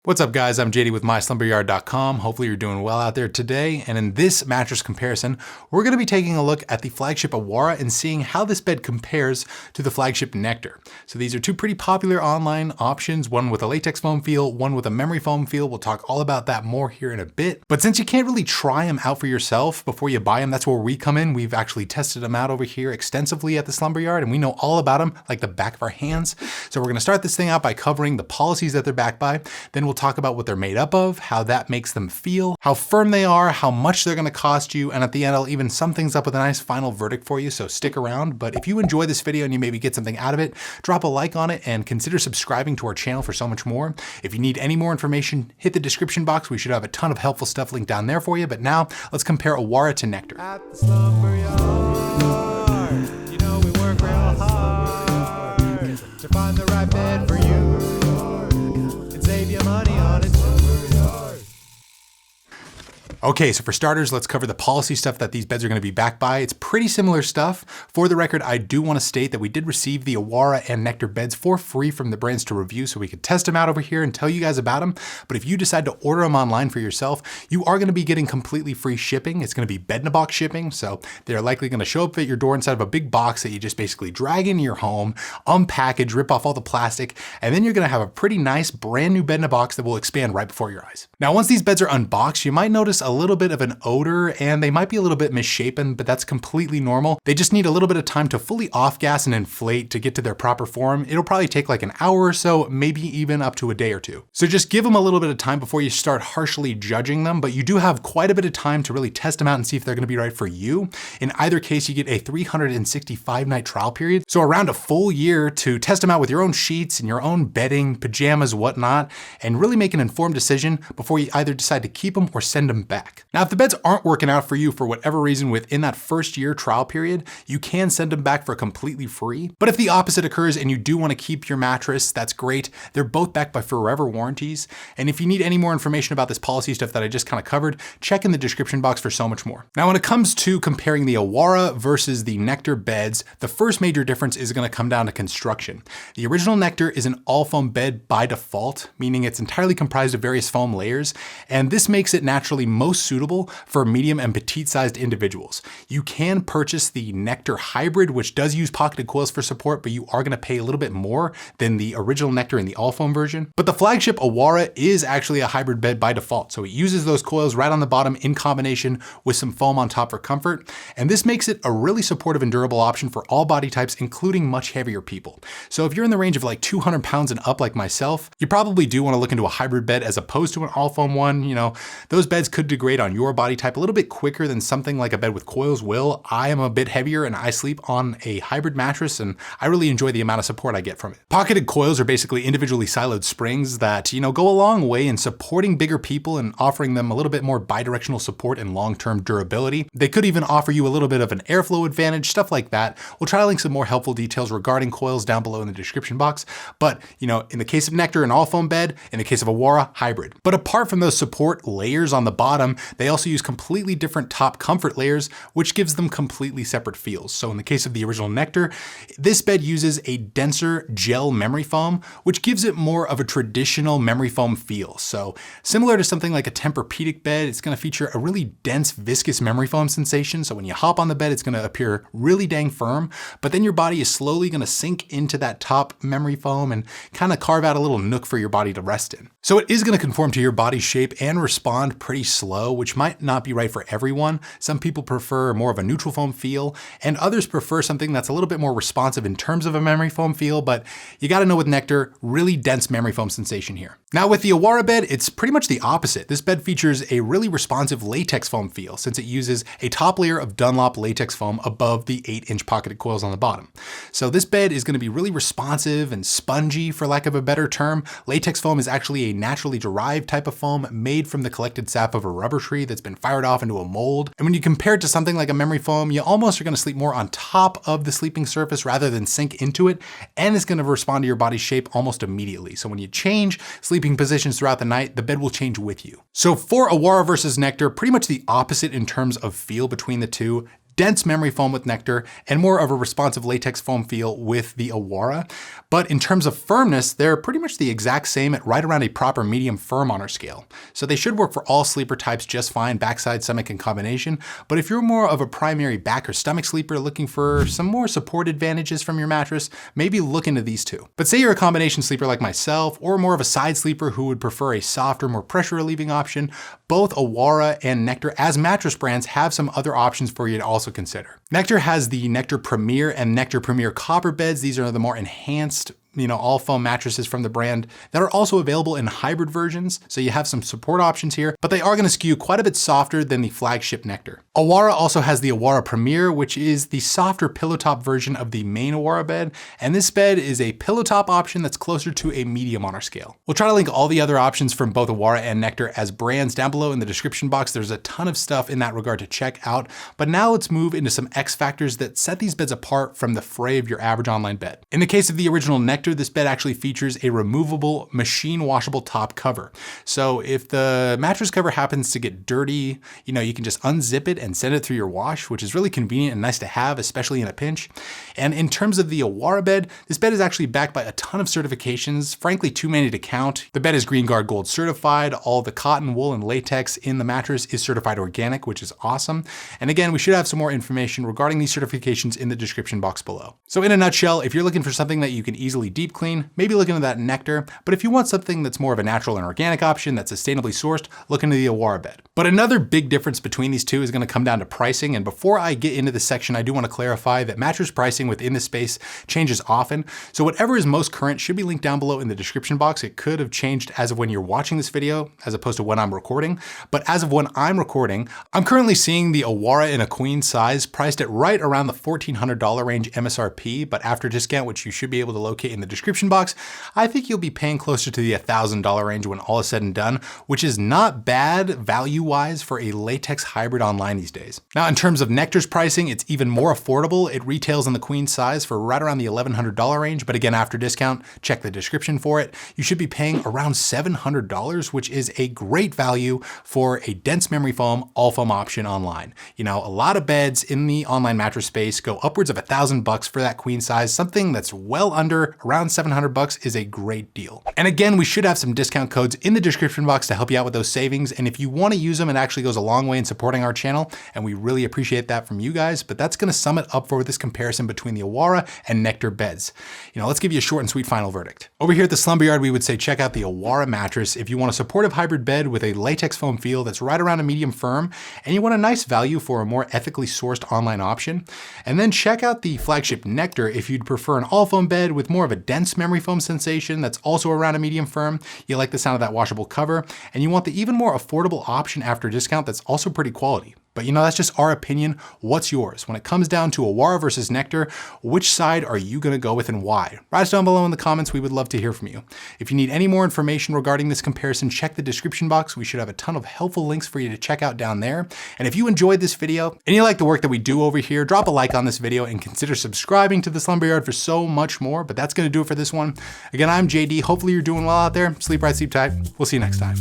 What's up guys, I'm JD with MySlumberYard.com. Hopefully you're doing well out there today. And in this mattress comparison, we're gonna be taking a look at the flagship Awara and seeing how this bed compares to the flagship Nectar. So these are two pretty popular online options, one with a latex foam feel, one with a memory foam feel. We'll talk all about that more here in a bit. But since you can't really try them out for yourself before you buy them, that's where we come in. We've actually tested them out over here extensively at the Slumber Yard and we know all about them like the back of our hands. So we're gonna start this thing out by covering the policies that they're backed by. Then we'll talk about what they're made up of, how that makes them feel, how firm they are, how much they're gonna cost you, and at the end I'll even sum things up with a nice final verdict for you, so stick around. But if you enjoy this video and you maybe get something out of it, drop a like on it and consider subscribing to our channel for so much more. If you need any more information, hit the description box. We should have a ton of helpful stuff linked down there for you. But now let's compare Awara to Nectar. At the Slumber Yard, you know we work real hard to find the right bed for you and save you money on it. Okay, so for starters, let's cover the policy stuff that these beds are gonna be backed by. It's pretty similar stuff. For the record, I do wanna state that we did receive the Awara and Nectar beds for free from the brands to review, so we could test them out over here and tell you guys about them. But if you decide to order them online for yourself, you are gonna be getting completely free shipping. It's gonna be bed-in-a-box shipping, so they're likely gonna show up at your door inside of a big box that you just basically drag into your home, unpackage, rip off all the plastic, and then you're gonna have a pretty nice brand new bed-in-a-box that will expand right before your eyes. Now, once these beds are unboxed, you might notice a little bit of an odor and they might be a little bit misshapen, but that's completely normal. They just need a little bit of time to fully off-gas and inflate to get to their proper form. It'll probably take like an hour or so, maybe even up to a day or two. So just give them a little bit of time before you start harshly judging them, but you do have quite a bit of time to really test them out and see if they're gonna be right for you. In either case, you get a 365-night trial period. So around a full year to test them out with your own sheets and your own bedding, pajamas, whatnot, and really make an informed decision before you either decide to keep them or send them back. Now, if the beds aren't working out for you for whatever reason within that first year trial period, you can send them back for completely free. But if the opposite occurs and you do want to keep your mattress, that's great. They're both backed by forever warranties. And if you need any more information about this policy stuff that I just kind of covered, check in the description box for so much more. Now, when it comes to comparing the Awara versus the Nectar beds, the first major difference is going to come down to construction. The original Nectar is an all foam bed by default, meaning it's entirely comprised of various foam layers. And this makes it naturally most suitable for medium and petite sized individuals. You can purchase the Nectar Hybrid, which does use pocketed coils for support, but you are going to pay a little bit more than the original Nectar in the all foam version. But the flagship Awara is actually a hybrid bed by default. So it uses those coils right on the bottom in combination with some foam on top for comfort. And this makes it a really supportive and durable option for all body types, including much heavier people. So if you're in the range of like 200 pounds and up like myself, you probably do want to look into a hybrid bed as opposed to an all foam one. You know, those beds could degrade on your body type a little bit quicker than something like a bed with coils will. I am a bit heavier and I sleep on a hybrid mattress and I really enjoy the amount of support I get from it. Pocketed coils are basically individually siloed springs that, go a long way in supporting bigger people and offering them a little bit more bidirectional support and long-term durability. They could even offer you a little bit of an airflow advantage, stuff like that. We'll try to link some more helpful details regarding coils down below in the description box. But, in the case of Nectar, an all foam bed, in the case of Awara, hybrid. But apart from those support layers on the bottom, they also use completely different top comfort layers, which gives them completely separate feels. So in the case of the original Nectar, this bed uses a denser gel memory foam, which gives it more of a traditional memory foam feel. So similar to something like a Tempur-Pedic bed, it's gonna feature a really dense, viscous memory foam sensation. So when you hop on the bed, it's gonna appear really dang firm, but then your body is slowly gonna sink into that top memory foam and kind of carve out a little nook for your body to rest in. So it is gonna conform to your body's shape and respond pretty slow, which might not be right for everyone. Some people prefer more of a neutral foam feel, and others prefer something that's a little bit more responsive in terms of a memory foam feel, but you gotta know with Nectar, really dense memory foam sensation here. Now with the Awara bed, it's pretty much the opposite. This bed features a really responsive latex foam feel since it uses a top layer of Dunlop latex foam above the 8-inch pocketed coils on the bottom. So this bed is gonna be really responsive and spongy, for lack of a better term. Latex foam is actually a naturally derived type of foam made from the collected sap of a rubber tree that's been fired off into a mold. And when you compare it to something like a memory foam, you almost are gonna sleep more on top of the sleeping surface rather than sink into it, and it's gonna respond to your body's shape almost immediately. So when you change sleeping positions throughout the night, the bed will change with you. So for Awara versus Nectar, pretty much the opposite in terms of feel between the two. dense memory foam with Nectar, and more of a responsive latex foam feel with the Awara. But in terms of firmness, they're pretty much the exact same at right around a proper medium firm on our scale. So they should work for all sleeper types just fine, backside, stomach, and combination. But if you're more of a primary back or stomach sleeper looking for some more support advantages from your mattress, maybe look into these two. But say you're a combination sleeper like myself, or more of a side sleeper who would prefer a softer, more pressure relieving option, both Awara and Nectar as mattress brands have some other options for you to also consider. Nectar has the Nectar Premier and Nectar Premier Copper beds. These are the more enhanced all foam mattresses from the brand that are also available in hybrid versions. So you have some support options here, but they are going to skew quite a bit softer than the flagship Nectar. Awara also has the Awara Premier, which is the softer pillow top version of the main Awara bed. And this bed is a pillow top option that's closer to a medium on our scale. We'll try to link all the other options from both Awara and Nectar as brands down below in the description box. There's a ton of stuff in that regard to check out. But now let's move into some X factors that set these beds apart from the fray of your average online bed. In the case of the original Nectar, this bed actually features a removable machine washable top cover. So if the mattress cover happens to get dirty, you can just unzip it and send it through your wash, which is really convenient and nice to have, especially in a pinch. And in terms of the Awara bed, this bed is actually backed by a ton of certifications, frankly too many to count. The bed is Green Guard Gold certified. All the cotton, wool, and latex in the mattress is certified organic, which is awesome. And again, we should have some more information regarding these certifications in the description box below. So in a nutshell, if you're looking for something that you can easily deep clean, maybe look into that Nectar. But if you want something that's more of a natural and organic option that's sustainably sourced, look into the Awara bed. But another big difference between these two is going to come down to pricing. And before I get into this section, I do want to clarify that mattress pricing within this space changes often. So whatever is most current should be linked down below in the description box. It could have changed as of when you're watching this video, as opposed to when I'm recording. But as of when I'm recording, I'm currently seeing the Awara in a queen size priced at right around the $1,400 range MSRP. But after discount, which you should be able to locate in the description box, I think you'll be paying closer to the $1,000 range when all is said and done, which is not bad value-wise for a latex hybrid online these days. Now, in terms of Nectar's pricing, it's even more affordable. It retails in the queen size for right around the $1,100 range, but again, after discount, check the description for it. You should be paying around $700, which is a great value for a dense memory foam, all foam option online. A lot of beds in the online mattress space go upwards of $1,000 for that queen size. Something that's well under around $700 is a great deal. And again, we should have some discount codes in the description box to help you out with those savings. And if you want to use them, it actually goes a long way in supporting our channel. And we really appreciate that from you guys. But that's going to sum it up for this comparison between the Awara and Nectar beds. Let's give you a short and sweet final verdict. Over here at the Slumber Yard, we would say check out the Awara mattress if you want a supportive hybrid bed with a latex foam feel that's right around a medium firm, and you want a nice value for a more ethically sourced online option. And then check out the flagship Nectar if you'd prefer an all foam bed with more of a dense memory foam sensation that's also around a medium firm, you like the sound of that washable cover, and you want the even more affordable option after discount that's also pretty quality. But that's just our opinion. What's yours? When it comes down to Awara versus Nectar, which side are you going to go with and why? Write us down below in the comments. We would love to hear from you. If you need any more information regarding this comparison, check the description box. We should have a ton of helpful links for you to check out down there. And if you enjoyed this video and you like the work that we do over here, drop a like on this video and consider subscribing to the Slumber Yard for so much more. But that's going to do it for this one. Again, I'm JD. Hopefully you're doing well out there. Sleep right, sleep tight. We'll see you next time.